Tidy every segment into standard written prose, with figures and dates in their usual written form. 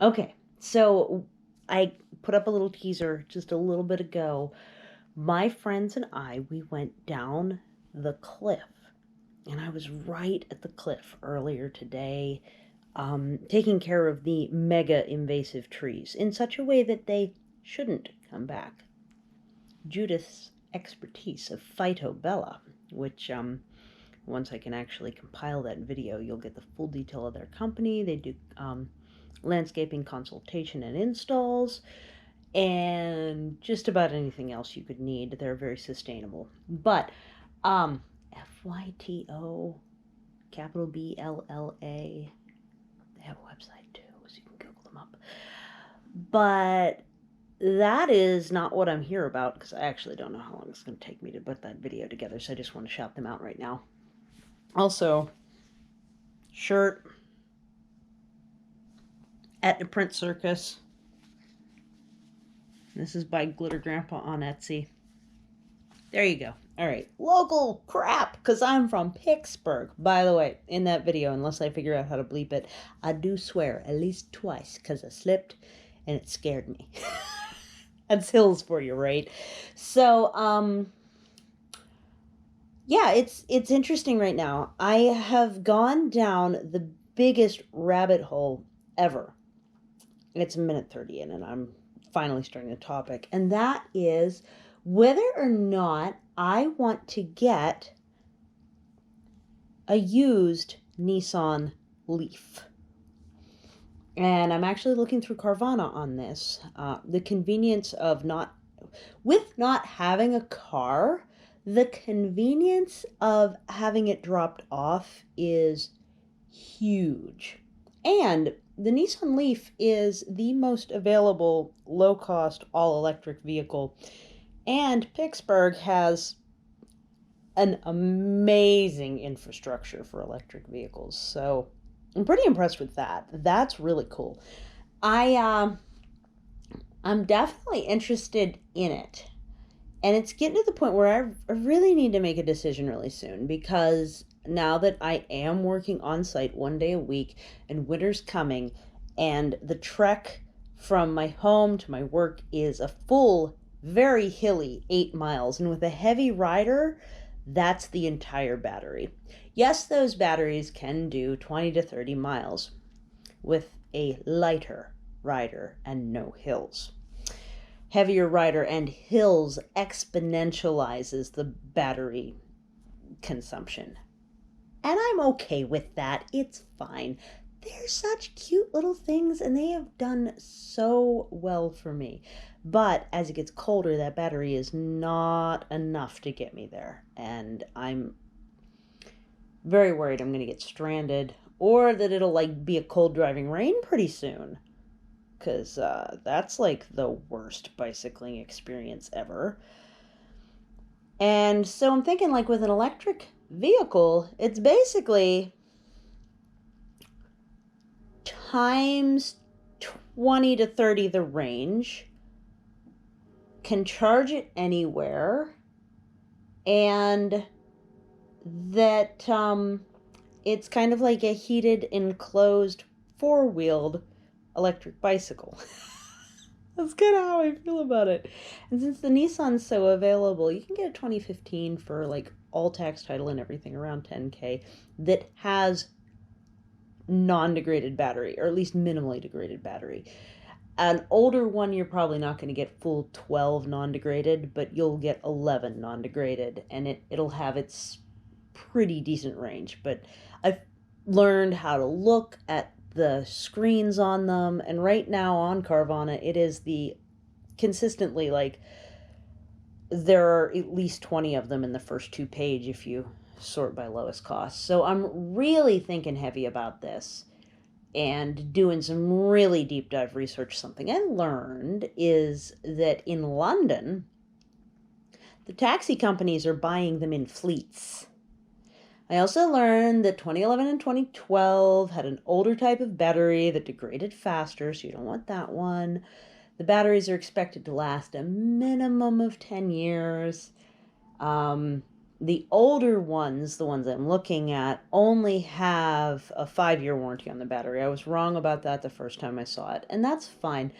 Okay, so I put up a little teaser just a little bit ago. My friends and we went down the cliff, and I was right at the cliff earlier today, taking care of the mega invasive trees in such a way that they shouldn't come back. Judith's expertise of phytobella, which once I can actually compile that video, you'll get the full detail of their company. They do landscaping consultation and installs, and just about anything else you could need. They're very sustainable. But FYTO, capital BLLA, they have a website too, so you can Google them up. But that is not what I'm here about, because I actually don't know how long it's going to take me to put that video together, so I just want to shout them out right now. Also, shirt at the Print Circus. This is by Glitter Grandpa on Etsy. There you go. All right. Local crap, because I'm from Pittsburgh. By the way, in that video, unless I figure out how to bleep it, I do swear at least twice, because I slipped and it scared me. That's hills for you, right? So, yeah, it's interesting right now. I have gone down the biggest rabbit hole ever. It's a minute 30 in, and I'm finally starting the topic. And that is whether or not I want to get a used Nissan Leaf. And I'm actually looking through Carvana on this. The convenience of not having a car, the convenience of having it dropped off is huge. And the Nissan Leaf is the most available low-cost all-electric vehicle. And Pittsburgh has an amazing infrastructure for electric vehicles. So I'm pretty impressed with that. That's really cool. I'm definitely interested in it. And it's getting to the point where I really need to make a decision really soon, because now that I am working on site 1 day a week and winter's coming, and the trek from my home to my work is a full, very hilly 8 miles, and with a heavy rider, that's the entire battery. Yes, those batteries can do 20 to 30 miles with a lighter rider and no hills. Heavier rider and hills exponentializes the battery consumption. And I'm okay with that. It's fine. They're such cute little things, and they have done so well for me. But as it gets colder, that battery is not enough to get me there. And I'm very worried I'm going to get stranded, or that it'll be a cold driving rain pretty soon. Because that's the worst bicycling experience ever. And so I'm thinking, with an electric vehicle, it's basically times 20 to 30 the range, can charge it anywhere, and that it's kind of like a heated, enclosed, four-wheeled electric bicycle. That's kind of how I feel about it. And since the Nissan's so available, you can get a 2015 for all tax, title, and everything around 10K that has non-degraded battery, or at least minimally degraded battery. An older one, you're probably not going to get full 12 non-degraded, but you'll get 11 non-degraded, and it'll have its pretty decent range. But I've learned how to look at the screens on them, and right now on Carvana it is consistently there are at least 20 of them in the first 2 page if you sort by lowest cost. So I'm really thinking heavy about this and doing some really deep dive research. Something I learned is that in London, the taxi companies are buying them in fleets. I also learned that 2011 and 2012 had an older type of battery that degraded faster, so you don't want that one. The batteries are expected to last a minimum of 10 years. The older ones, the ones I'm looking at, only have a 5-year warranty on the battery. I was wrong about that the first time I saw it, and that's fine.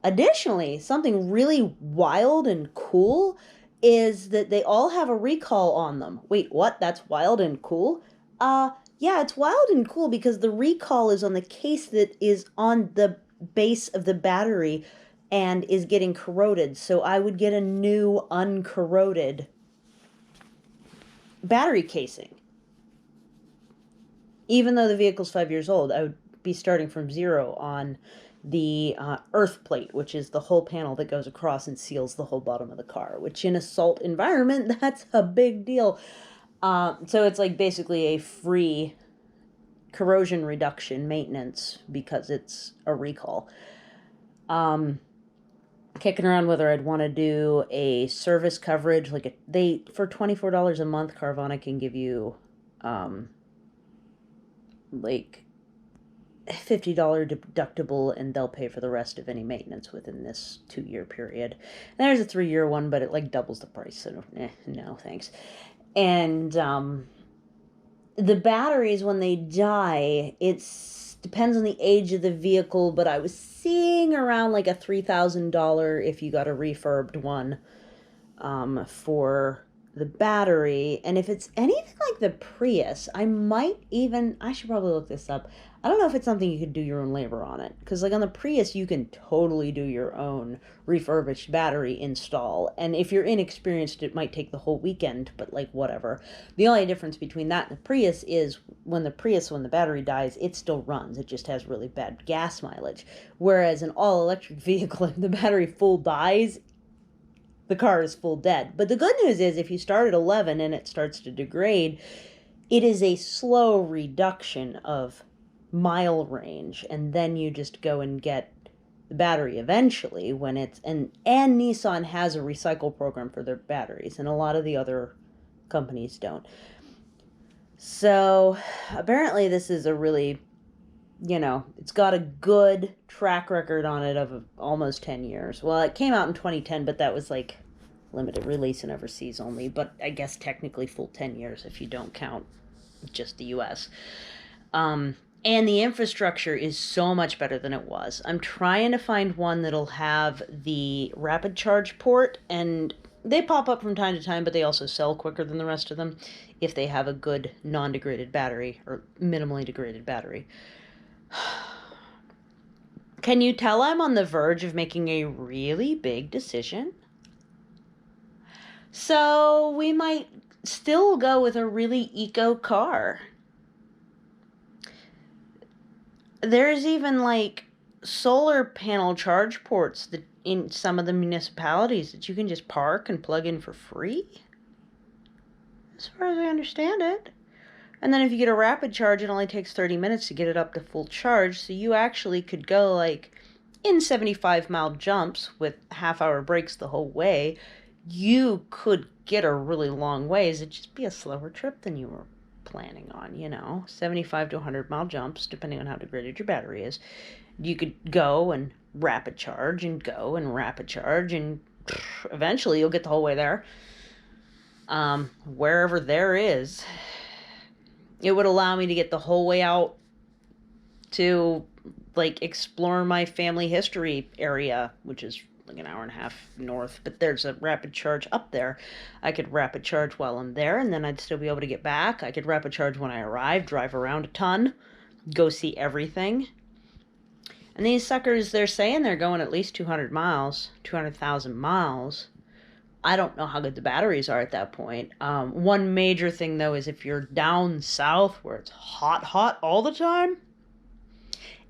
Additionally, something really wild and cool is that they all have a recall on them. Wait, what? That's wild and cool? Yeah, it's wild and cool because the recall is on the case that is on the base of the battery and is getting corroded. So I would get a new uncorroded battery casing. Even though the vehicle's 5 years old, I would be starting from zero on the earth plate, which is the whole panel that goes across and seals the whole bottom of the car, which in a salt environment, that's a big deal. So it's like basically a free corrosion reduction maintenance because it's a recall. Kicking around whether I'd want to do a service coverage, like they for $24 a month, Carvana can give you like $50 deductible, and they'll pay for the rest of any maintenance within this 2-year period. And there's a 3-year one, but it like doubles the price, so no thanks. And the batteries, when they die, it's depends on the age of the vehicle, but I was seeing around like a $3,000 if you got a refurbed one for the battery. And if it's anything like the Prius, I should probably look this up. I don't know if it's something you could do your own labor on it, because like on the Prius you can totally do your own refurbished battery install, and if you're inexperienced it might take the whole weekend, but like whatever. The only difference between that and the Prius is when the battery dies, it still runs, it just has really bad gas mileage, whereas an all-electric vehicle, if the battery full dies, the car is full dead. But the good news is if you start at 11 and it starts to degrade, it is a slow reduction of mile range, and then you just go and get the battery eventually when it's and Nissan has a recycle program for their batteries, and a lot of the other companies don't. So apparently this is a really, it's got a good track record on it of almost 10 years. Well, it came out in 2010, but that was like limited release and overseas only, but I guess technically full 10 years if you don't count just the US. And the infrastructure is so much better than it was. I'm trying to find one that'll have the rapid charge port, and they pop up from time to time, but they also sell quicker than the rest of them if they have a good non-degraded battery or minimally degraded battery. Can you tell I'm on the verge of making a really big decision? So we might still go with a really eco car. There's even like solar panel charge ports that in some of the municipalities that you can just park and plug in for free, as far as I understand it. And then if you get a rapid charge, it only takes 30 minutes to get it up to full charge, so you actually could go like in 75-mile jumps with half-hour breaks the whole way. You could get a really long ways. It'd just be a slower trip than you were planning on, 75 to 100-mile jumps, depending on how degraded your battery is. You could go and rapid charge and go and rapid charge, and eventually you'll get the whole way there. Wherever there is. It would allow me to get the whole way out to like explore my family history area, which is like an hour and a half north, but there's a rapid charge up there. I could rapid charge while I'm there, and then I'd still be able to get back. I could rapid charge when I arrive, drive around a ton, go see everything. And these suckers, they're saying they're going at least 200 miles, 200,000 miles. I don't know how good the batteries are at that point. One major thing, though, is if you're down south where it's hot all the time,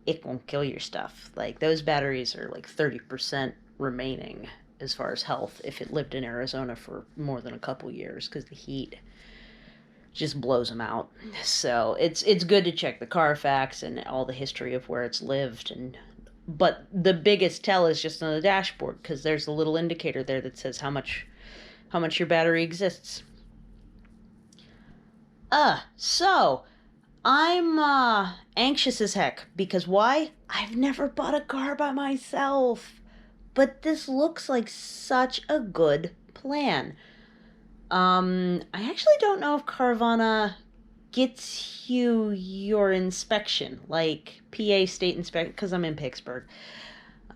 it won't kill your stuff. Like, those batteries are like 30% remaining as far as health if it lived in Arizona for more than a couple years, because the heat just blows them out. So it's good to check the Carfax and all the history of where it's lived, but the biggest tell is just on the dashboard, because there's a little indicator there that says how much your battery exists. So I'm anxious as heck, because why? I've never bought a car by myself, but this looks like such a good plan. I actually don't know if Carvana gets you your inspection, like PA state inspection, because I'm in Pittsburgh.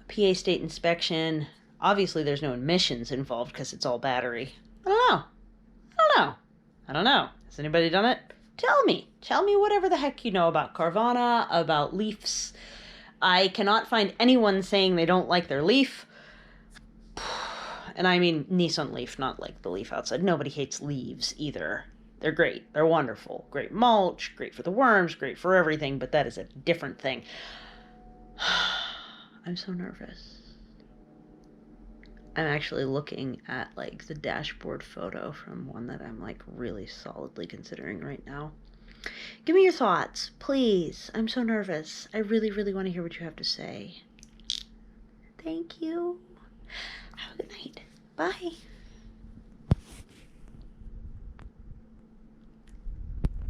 PA state inspection. Obviously, there's no emissions involved because it's all battery. I don't know. I don't know. Has anybody done it? Tell me. Tell me whatever the heck you know about Carvana, about Leafs. I cannot find anyone saying they don't like their Leaf. And I mean Nissan Leaf, not like the Leaf outside. Nobody hates leaves either. They're great. They're wonderful. Great mulch, great for the worms, great for everything, but that is a different thing. I'm so nervous. I'm actually looking at like the dashboard photo from one that I'm like really solidly considering right now. Give me your thoughts, please. I'm so nervous. I really, really want to hear what you have to say. Thank you. Have a good night. Bye.